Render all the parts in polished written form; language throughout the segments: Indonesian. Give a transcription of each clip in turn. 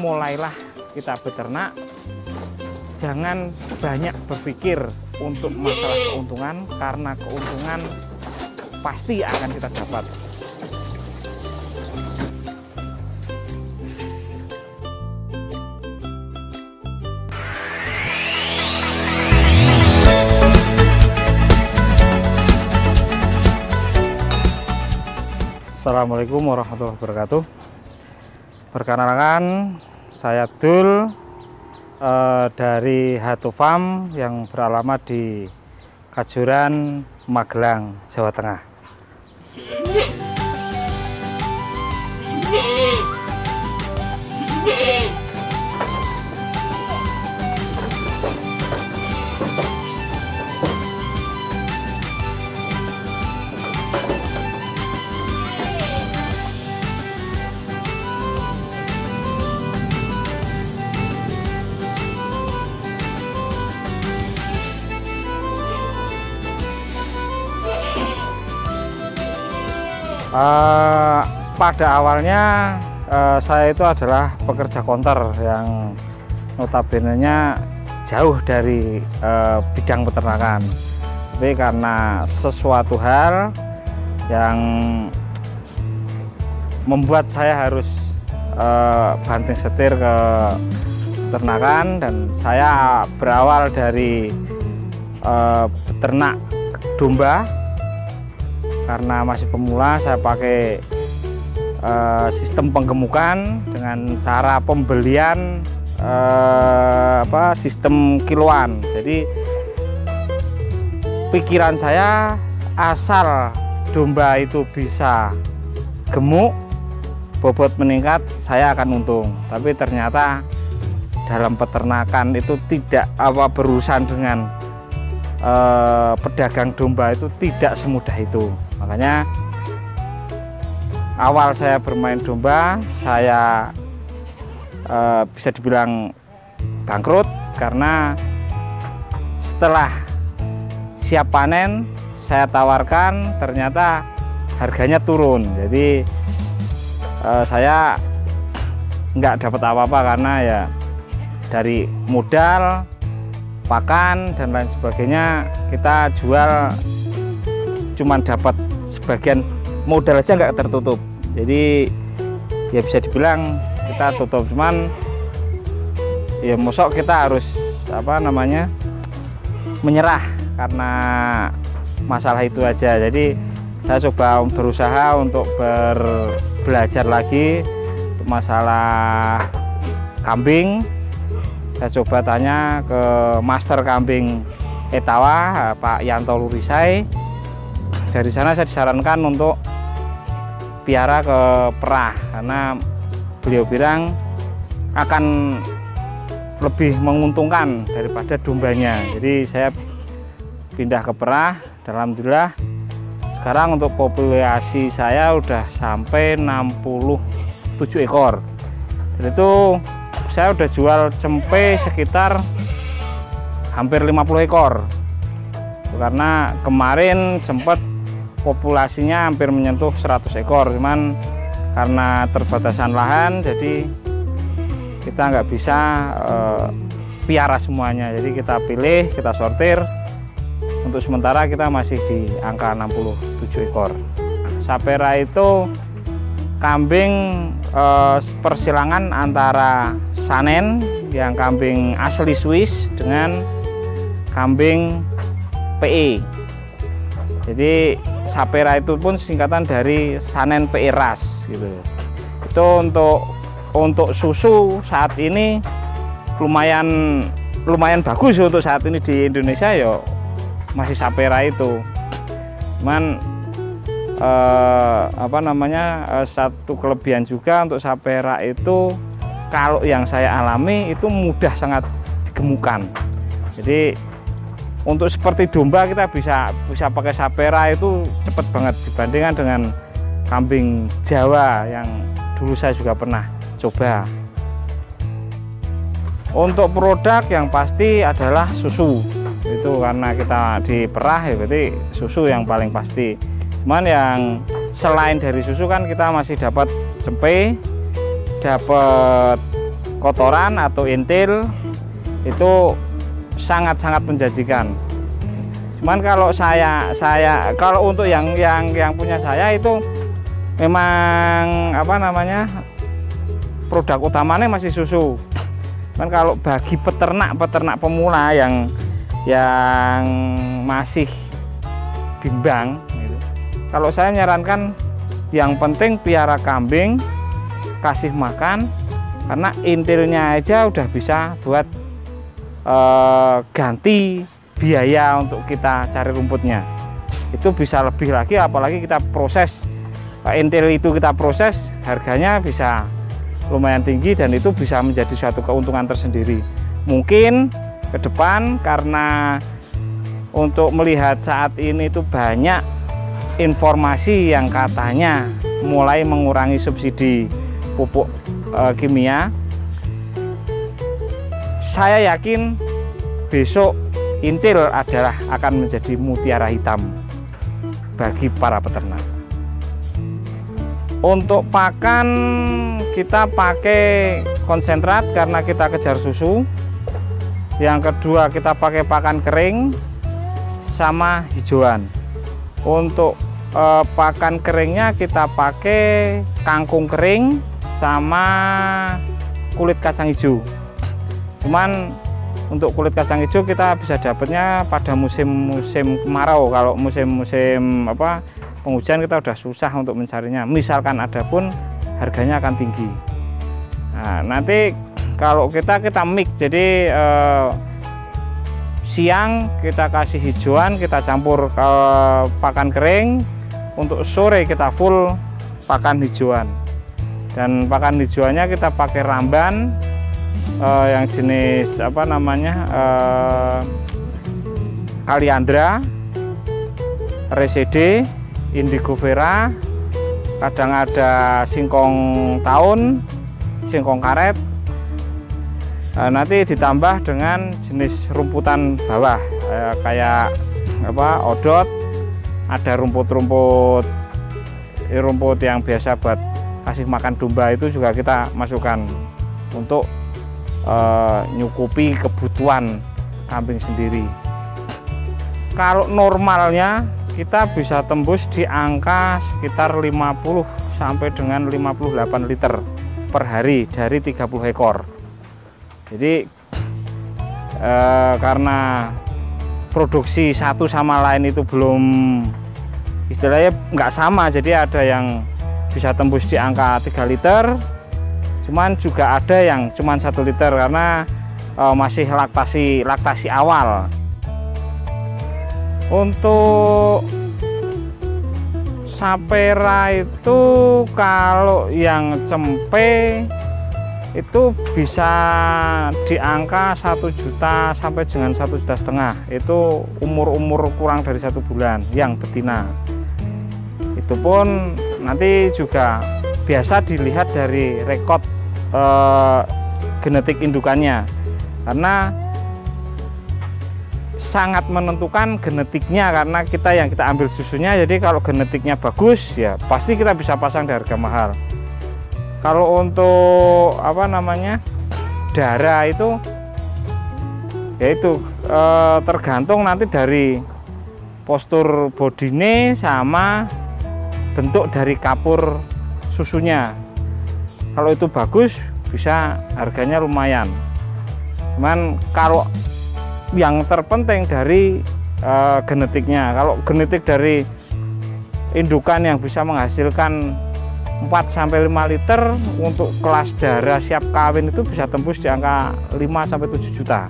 mulailah kita beternak, jangan banyak berpikir untuk masalah keuntungan, karena keuntungan pasti akan kita dapat. Assalamualaikum warahmatullahi wabarakatuh. Perkenalkan, saya Abdul dari Hatu Farm yang beralamat di Kajuran, Magelang, Jawa Tengah. Pada awalnya saya itu adalah pekerja konter yang notabene-nya jauh dari bidang peternakan. Tapi karena sesuatu hal yang membuat saya harus banting setir ke peternakan, dan saya berawal dari beternak domba. Karena masih pemula, saya pakai sistem penggemukan dengan cara pembelian sistem kiloan. Jadi pikiran saya, asal domba itu bisa gemuk, bobot meningkat, saya akan untung. Tapi ternyata dalam peternakan itu tidak berurusan dengan pedagang domba, itu tidak semudah itu. Makanya awal saya bermain domba, saya bisa dibilang bangkrut, karena setelah siap panen saya tawarkan, ternyata harganya turun. Jadi saya nggak dapat apa-apa, karena ya dari modal, pakan dan lain sebagainya, kita jual cuman dapat sebagian, modal aja nggak tertutup. Jadi ya bisa dibilang kita tutup, cuman ya mosok kita harus menyerah karena masalah itu aja. Jadi saya coba berusaha untuk belajar lagi untuk masalah kambing. Saya coba tanya ke master kambing Etawa, Pak Yanto Lurisai. Dari sana saya disarankan untuk piara ke perah, karena beliau bilang akan lebih menguntungkan daripada dombanya. Jadi saya pindah ke perah. Alhamdulillah sekarang untuk populasi saya udah sampai 67 ekor. Dan itu saya udah jual cempe sekitar hampir 50 ekor. Karena kemarin sempat populasinya hampir menyentuh 100 ekor, cuman karena terbatasan lahan, jadi kita nggak bisa piara semuanya. Jadi kita pilih, kita sortir. Untuk sementara kita masih di angka 67 ekor. Sapera itu kambing persilangan antara Sanen yang kambing asli Swiss dengan kambing PE. Jadi Sapera itu pun singkatan dari Sanen PE Ras gitu. Itu untuk susu saat ini lumayan bagus untuk saat ini di Indonesia, ya masih Sapera itu. Cuman satu kelebihan juga untuk Sapera itu, kalau yang saya alami itu mudah sangat digemukkan. Jadi untuk seperti domba kita bisa pakai Sapera itu cepat banget dibandingkan dengan kambing Jawa yang dulu saya juga pernah coba. Untuk produk yang pasti adalah susu. Itu karena kita di perah, ya berarti susu yang paling pasti. Cuman yang selain dari susu kan kita masih dapat cempe, dapat kotoran atau intil itu sangat-sangat menjanjikan. Cuman kalau saya kalau untuk yang punya saya itu memang apa namanya, produk utamanya masih susu. Cuman kalau bagi peternak pemula yang masih bimbang gitu, kalau saya menyarankan yang penting piara kambing, kasih makan, karena intilnya aja udah bisa buat ganti biaya untuk kita cari rumputnya. Itu bisa lebih lagi, apalagi kita proses intil itu, kita proses, harganya bisa lumayan tinggi dan itu bisa menjadi suatu keuntungan tersendiri. Mungkin ke depan, karena untuk melihat saat ini itu banyak informasi yang katanya mulai mengurangi subsidi pupuk kimia, saya yakin besok intil adalah akan menjadi mutiara hitam bagi para peternak. Untuk pakan kita pakai konsentrat karena kita kejar susu. Yang kedua kita pakai pakan kering sama hijauan. Untuk pakan keringnya kita pakai kangkung kering sama kulit kacang hijau. Cuman untuk kulit kacang hijau kita bisa dapatnya pada musim-musim kemarau. Kalau musim-musim penghujan kita udah susah untuk mencarinya. Misalkan ada pun harganya akan tinggi. Nah, nanti kalau kita mix, jadi siang kita kasih hijauan, kita campur ke pakan kering. Untuk sore kita full pakan hijauan. Dan pakan hijauannya kita pakai ramban yang jenis Kaliandra, Resede, Indigo Vera, kadang ada singkong tahun, singkong karet. Nanti ditambah dengan jenis rumputan bawah kayak odot, ada rumput yang biasa buat kasih makan domba, itu juga kita masukkan untuk nyukupi kebutuhan kambing sendiri. Kalau normalnya kita bisa tembus di angka sekitar 50 sampai dengan 58 liter per hari dari 30 ekor. Jadi karena produksi satu sama lain itu belum, istilahnya nggak sama, jadi ada yang bisa tembus di angka 3 liter, cuman juga ada yang cuman 1 liter karena masih laktasi awal. Untuk sapera itu kalau yang cempe itu bisa di angka 1 juta sampai dengan 1,5 juta. Itu umur kurang dari 1 bulan yang betina. Itu pun nanti juga biasa dilihat dari rekod genetik indukannya, karena sangat menentukan genetiknya, karena yang kita ambil susunya. Jadi kalau genetiknya bagus ya pasti kita bisa pasang di harga mahal. Kalau untuk darah itu yaitu tergantung nanti dari postur bodine sama bentuk dari kapur susunya. Kalau itu bagus bisa harganya lumayan. Cuman kalau yang terpenting dari genetiknya, kalau genetik dari indukan yang bisa menghasilkan 4-5 liter untuk kelas darah siap kawin itu bisa tembus di angka 5-7 juta.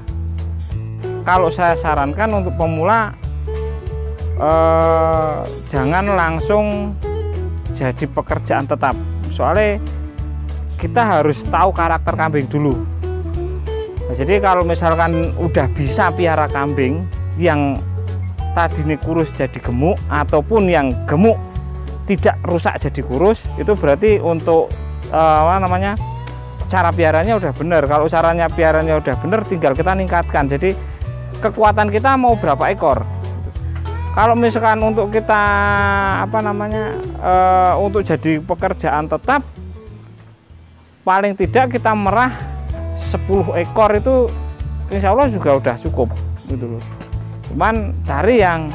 Kalau saya sarankan untuk pemula jangan langsung jadi pekerjaan tetap, soalnya kita harus tahu karakter kambing dulu. Nah, jadi kalau misalkan udah bisa piara kambing yang tadi ini kurus jadi gemuk, ataupun yang gemuk tidak rusak jadi kurus, itu berarti untuk cara piaranya udah bener. Kalau caranya piaranya udah bener, tinggal kita ningkatkan. Jadi kekuatan kita mau berapa ekor. Kalau misalkan untuk kita untuk jadi pekerjaan tetap, paling tidak kita merah 10 ekor itu insya Allah juga udah cukup gitu loh. Cuman cari yang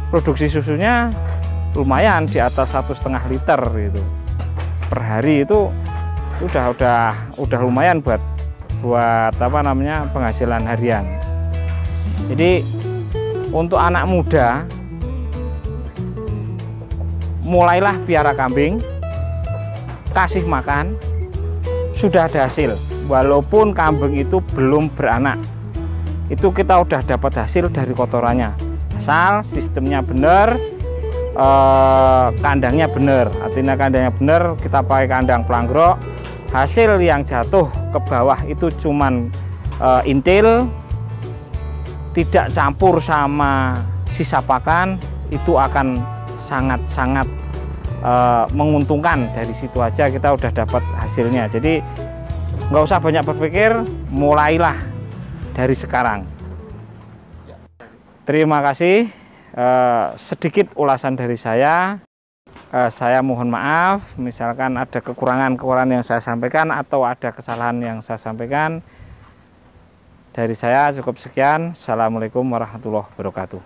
produksi susunya lumayan di atas 1,5 liter gitu per hari, itu udah lumayan buat apa namanya penghasilan harian. Jadi untuk anak muda, mulailah piara kambing, kasih makan, sudah ada hasil. Walaupun kambing itu belum beranak, itu kita udah dapat hasil dari kotorannya. Asal sistemnya benar, kandangnya benar. Artinya kandangnya benar, kita pakai kandang pelangrok. Hasil yang jatuh ke bawah itu cuman intil, tidak campur sama sisa pakan, itu akan sangat-sangat menguntungkan. Dari situ aja kita udah dapat hasilnya. Jadi nggak usah banyak berpikir, mulailah dari sekarang. Terima kasih, sedikit ulasan dari saya. Saya mohon maaf misalkan ada kekurangan-kekurangan yang saya sampaikan atau ada kesalahan yang saya sampaikan. Dari saya cukup sekian. Assalamualaikum warahmatullahi wabarakatuh.